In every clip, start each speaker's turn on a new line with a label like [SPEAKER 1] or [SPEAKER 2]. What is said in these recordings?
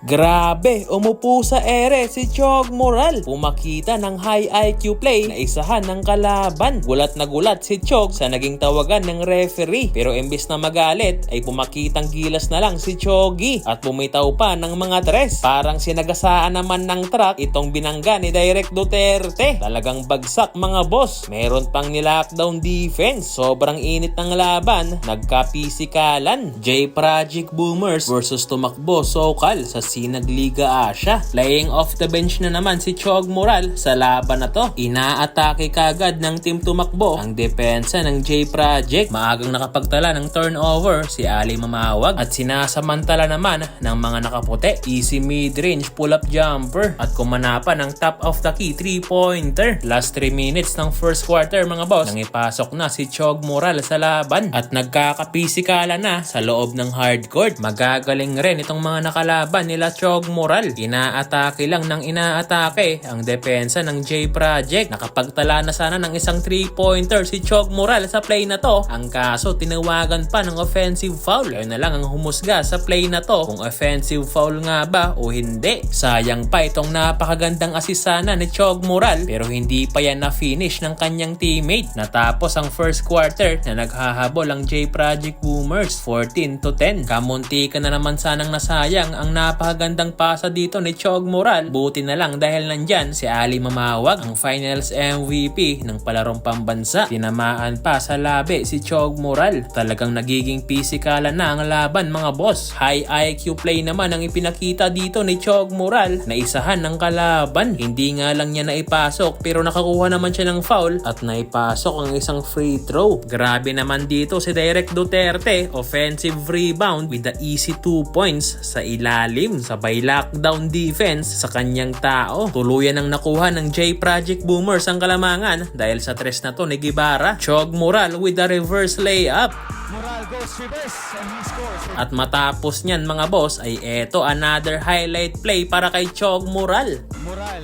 [SPEAKER 1] Grabe, umupo sa ere si Chog Moral. Pumakita ng high IQ play na isahan ng kalaban. Gulat na gulat si Chog sa naging tawagan ng referee. Pero imbis na magalit ay pumakitang gilas na lang si Choggy at bumitaw pa ng mga tres. Parang sinagasaan naman ng truck itong binangga ni Direk Duterte. Talagang bagsak mga boss. Meron pang nilockdown defense. Sobrang init ng laban. Nagka-pisikalan. J-Project Boomers versus tumakbo Sokal sa Sinag Liga Asia. Playing off the bench na naman si Chog Moral sa laban na to. Inaatake kagad ng team tumakbo ang depensa ng J-Project. Maagang nakapagtala ng turnover si Ali Mamawag at sinasamantala naman ng mga nakaputi. Easy mid-range pull-up jumper at kumanapa ng top of the key 3-pointer. Last 3 minutes ng first quarter mga boss nang ipasok na si Chog Moral sa laban at nagkakapisikala na sa loob ng hardcourt. Magagaling rin itong mga nakalaban nila Chog Moral. Inaatake lang ng inaatake ang depensa ng J-Project. Nakapagtala na sana ng isang 3-pointer si Chog Moral sa play na to. Ang kaso tinawagan pa ng offensive foul. Ayun na lang ang humusga sa play na to kung offensive foul nga ba o hindi. Sayang pa itong napakagandang assist sana ni Chog Moral pero hindi pa yan na-finish ng kanyang teammate. Natapos ang first quarter na naghahabol ang J-Project Boomers 14-10. Kamunti ka na naman sanang nasayang ang napakagandang pasa dito ni Chog Moral. Buti na lang dahil nandyan si Ali Mamawag, ang finals MVP ng palarong pambansa. Tinamaan pa sa labi si Chog Moral. Talagang nagiging pisikalan na ang laban mga boss. High IQ play naman ang ipinakita dito ni Chog Moral na isahan ng kalaban. Hindi nga lang niya naipasok pero nakakuha naman siya ng foul at naipasok ang isang free throw. Grabe naman dito si Direk Duterte. Offensive rebound with the easy 2 points sa ilalim. Sabay lockdown defense sa kanyang tao. Tuluyan ang nakuha ng J-Project Boomers ang kalamangan dahil sa tres na to ni Guevara. Chog Moral with a reverse layup.
[SPEAKER 2] Moral goes reverse and he scores.
[SPEAKER 1] At matapos niyan mga boss ay eto another highlight play para kay Chog Moral.
[SPEAKER 2] Moral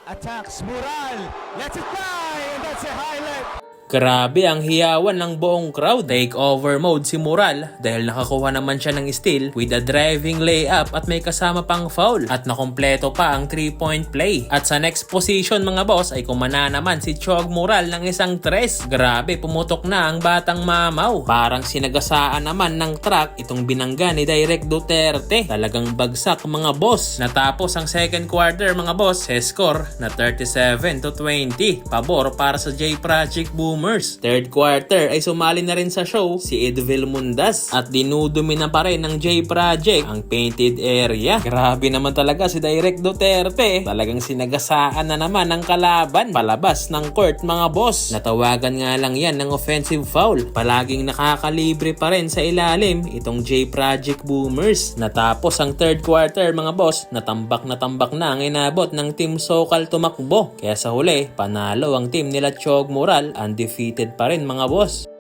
[SPEAKER 2] attacks. Moral lets it fly and that's a highlight.
[SPEAKER 1] Grabe ang hiyawan ng buong crowd. Takeover mode si Moral dahil nakakuha naman siya ng steal with a driving layup at may kasama pang foul. At nakompleto pa ang 3-point play. At sa next position mga boss ay kumana naman si Chog Moral ng isang tres. Grabe, pumutok na ang batang mamaw. Parang sinagasaan naman ng truck itong binangga ni Direk Duterte. Talagang bagsak mga boss. Natapos ang second quarter mga boss, score na 37-20. Pabor para sa J-Project Boomers. Third quarter ay sumali na rin sa show si Edvil Mundas at dinudumi na pa rin ng J-Project ang painted area. Grabe naman talaga si Direk Duterte. Talagang sinagasaan na naman ang kalaban palabas ng court mga boss. Natawagan nga lang yan ng offensive foul. Palaging nakakalibre pa rin sa ilalim itong J-Project Boomers. Natapos ang third quarter mga boss, natambak na ang inabot ng Team Sokal tumakbo. Kaya sa huli, panalo ang team nila Chog Moral, undefeated pa rin mga boss.